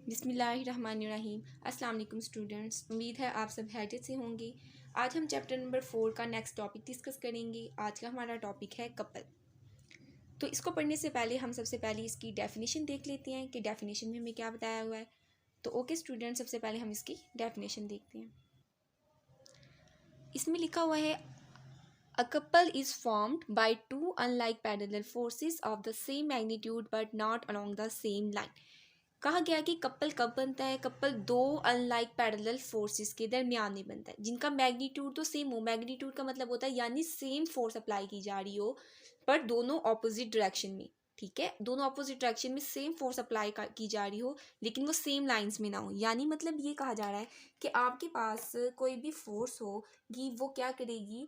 बिस्मिल्लाहिर्रहमानिर्रहीम। अस्सलाम वालेकुम स्टूडेंट्स, उम्मीद है आप सब खैरियत से होंगे। आज हम चैप्टर नंबर 4 का नेक्स्ट टॉपिक डिस्कस करेंगे। आज का हमारा टॉपिक है कपल। तो इसको पढ़ने से पहले हम सबसे पहले इसकी डेफिनेशन देख लेते हैं कि डेफिनेशन में हमें क्या बताया हुआ है। तो ओके स्टूडेंट, सबसे पहले हम इसकी डेफिनेशन देखते हैं। इसमें लिखा हुआ है a couple is formed by two unlike parallel forces of the same magnitude but not along the same line. कहा गया कि कपल कब बनता है? कपल दो अनलाइक पैरेलल फोर्सेस के दरमियान में बनता है जिनका मैग्नीट्यूड तो सेम हो। मैग्नीट्यूड का मतलब होता है यानी सेम फोर्स अप्लाई की जा रही हो पर दोनों ऑपोजिट डायरेक्शन में। ठीक है, दोनों ऑपोजिट डायरेक्शन में सेम फोर्स अप्लाई की जा रही हो लेकिन वो सेम लाइंस में ना हो। यानी मतलब ये कहा जा रहा है कि आपके पास कोई भी फोर्स होगी वो क्या करेगी,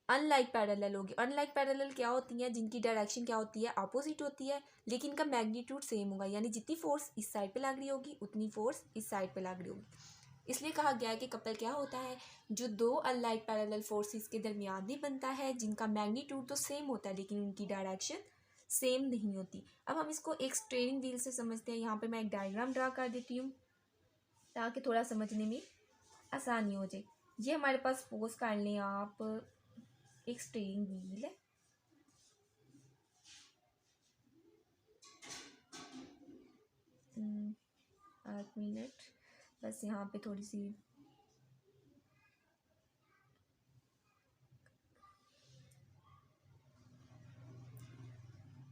अनलाइक पैरेलल होगी। अनलाइक पैरेलल क्या होती है? जिनकी डायरेक्शन क्या होती है, अपोजिट होती है लेकिन इनका मैग्नीट्यूड सेम होगा। यानी जितनी फोर्स इस साइड पे लग रही होगी उतनी फोर्स इस साइड पे लग रही होगी। इसलिए कहा गया है कि कपल क्या होता है, जो दो अनलाइक पैरेलल फोर्सेस के दरमियान में बनता है जिनका मैग्नीट्यूड तो सेम होता है लेकिन उनकी डायरेक्शन सेम नहीं होती। अब हम इसको एक स्टेयरिंग व्हील से समझते हैं। यहाँ पर मैं एक डायग्राम ड्रा कर देती हूँ ताकि थोड़ा समझने में आसानी हो जाए। ये हमारे पास सपोज कर लें आप एक स्टीयरिंग व्हील है। एक मिनट, बस यहाँ पे थोड़ी सी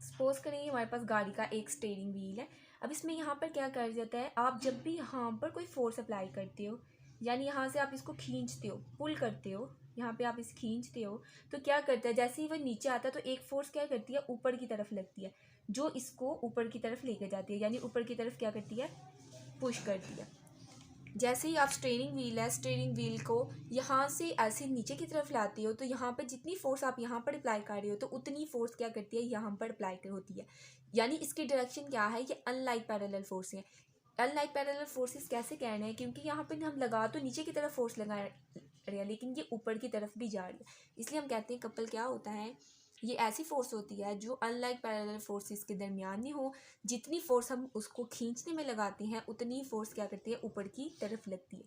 सपोज करें हमारे पास गाड़ी का एक स्टीयरिंग व्हील है। अब इसमें यहाँ पर क्या कर जाता है, आप जब भी यहाँ पर कोई फोर्स अप्लाई करते हो यानी यहाँ से आप इसको खींचते हो, पुल करते हो, यहाँ पे आप इसे खींचते हो तो क्या करता है, जैसे ही वह नीचे आता है तो एक फोर्स क्या करती है, ऊपर की तरफ लगती है जो इसको ऊपर की तरफ लेकर जाती है। यानी ऊपर की तरफ क्या करती है, पुश करती है। जैसे ही आप स्टीयरिंग व्हील है, स्टीयरिंग व्हील को यहाँ से ऐसे नीचे की तरफ लाती हो तो यहाँ पे जितनी फोर्स आप यहाँ पर अप्लाई कर रहे हो तो उतनी फोर्स क्या करती है, यहाँ पर अप्लाई कर होती है। यानी इसकी डायरेक्शन क्या है, ये अनलाइक पैरेलल फोर्स है। अनलाइक पैरेलल फोर्सेस कैसे कहना है, क्योंकि यहाँ पे हम लगा तो नीचे की तरफ फोर्स लगा रहे हैं लेकिन ये ऊपर की तरफ भी जा रही है। इसलिए हम कहते हैं कपल क्या होता है, ये ऐसी फोर्स होती है जो अनलाइक पैरेलल फोर्सेस के दरमियान में हो। जितनी फोर्स हम उसको खींचने में लगाते हैं उतनी फोर्स क्या करती है, ऊपर की तरफ लगती है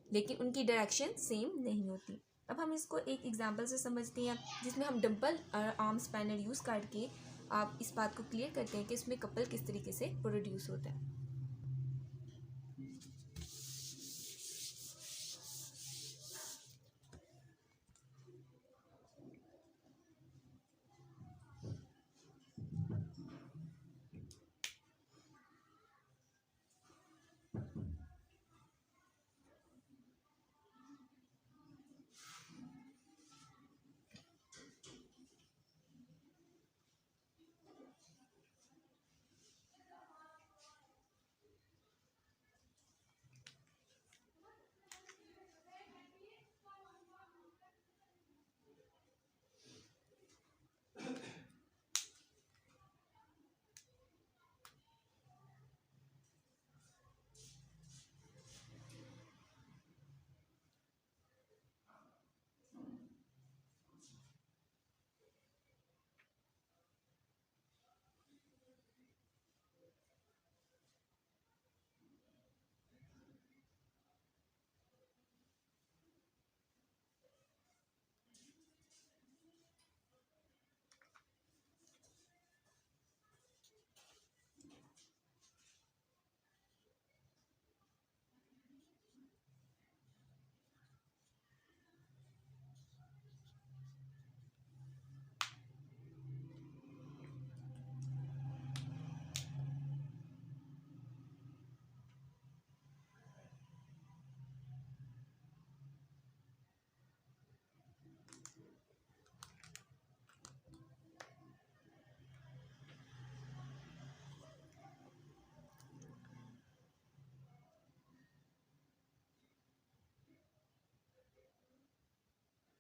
लेकिन उनकी डायरेक्शन सेम नहीं होती। अब हम इसको एक एग्जांपल से समझते हैं जिसमें हम डंबल आर्म स्पैनर यूज़ करके आप इस बात को क्लियर करते हैं कि इसमें कपल किस तरीके से प्रोड्यूस होता है।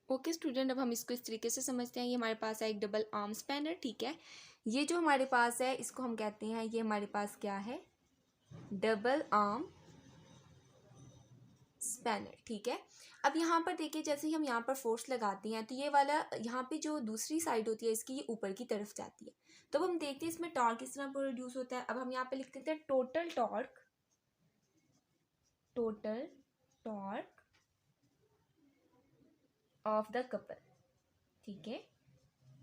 ओके स्टूडेंट, अब हम इसको इस तरीके से समझते हैं। ये हमारे पास है एक डबल आर्म स्पैनर। ठीक है, ये जो हमारे पास है इसको हम कहते हैं, ये हमारे पास क्या है, डबल आर्म स्पैनर। ठीक है, अब यहाँ पर देखिए जैसे ही हम यहाँ पर फोर्स लगाते हैं तो ये वाला यहाँ पे जो दूसरी साइड होती है इसकी ये ऊपर की तरफ जाती है। तो अब हम देखते हैं इसमें टॉर्क किस तरह प्रोड्यूस होता है। अब हम यहाँ पे लिख देते हैं total torque total torque of the couple. ठीक है,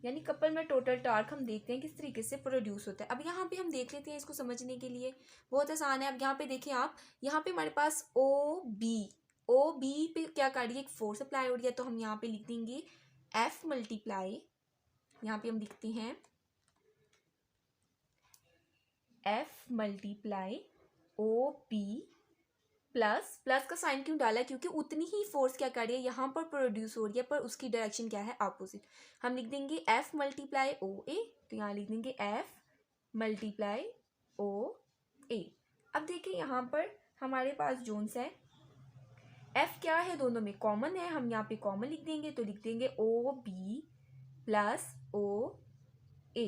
यानी कपल में टोटल टॉर्क हम देखते हैं किस तरीके से प्रोड्यूस होता है। अब यहाँ पे हम देख लेते हैं इसको समझने के लिए, बहुत आसान है। अब यहाँ पे देखिए आप, यहाँ पे हमारे पास ओ बी पे क्या कर रही है, एक फोर्स अप्लाई हो रही है, तो हम यहाँ पे लिख देंगे F मल्टीप्लाई, यहाँ पे हम लिखते हैं F multiply O P plus का साइन क्यों डाला, क्योंकि उतनी ही फोर्स क्या कर रही है यहाँ पर प्रोड्यूस हो रही है, पर उसकी डायरेक्शन क्या है, अपोजिट। हम लिख देंगे F मल्टीप्लाई ओ ए, तो यहाँ लिख देंगे F मल्टीप्लाई ओ ए। अब देखिए यहाँ पर हमारे पास जोन्स है, F क्या है, दोनों में कॉमन है, हम यहाँ पे कॉमन लिख देंगे, तो लिख देंगे ओ बी प्लस ओ ए।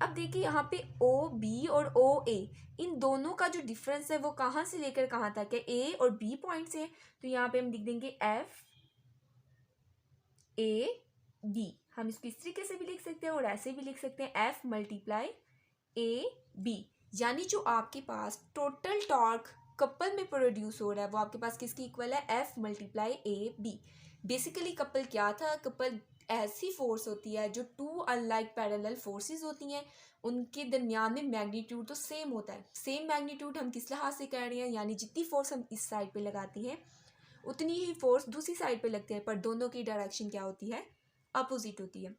अब देखिए यहाँ पे ओ बी और ओ ए, इन दोनों का जो डिफरेंस है वो कहाँ से लेकर कहाँ तक है, ए और बी पॉइंट से, तो यहाँ पे हम लिख देंगे एफ ए बी। हम इसको इस तरीके से भी लिख सकते हैं और ऐसे भी लिख सकते हैं एफ मल्टीप्लाई ए बी। यानी जो आपके पास टोटल टॉर्क कपल में प्रोड्यूस हो रहा है वो आपके पास किसकी इक्वल है, F multiply A B. Basically couple क्या था, कपल ऐसी फोर्स होती है जो टू अनलाइक पैरेलल फोर्सेस होती हैं, उनके दरमियान में मैग्नीट्यूड तो सेम होता है। सेम मैग्नीट्यूड हम किस लिहाज से कर रहे हैं, यानी जितनी फोर्स हम इस साइड पे लगाते हैं उतनी ही फोर्स दूसरी साइड पे लगते हैं, पर दोनों की डायरेक्शन क्या होती है, अपोजिट होती है।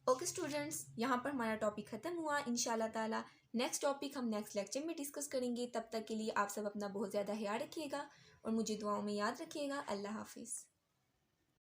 ओके स्टूडेंट्स, यहाँ पर हमारा टॉपिक ख़त्म हुआ। इंशाल्लाह ताला नेक्स्ट टॉपिक हम नेक्स्ट लेक्चर में डिस्कस करेंगे। तब तक के लिए आप सब अपना बहुत ज़्यादा ख्याल रखिएगा और मुझे दुआओं में याद रखिएगा। अल्लाह हाफिज़।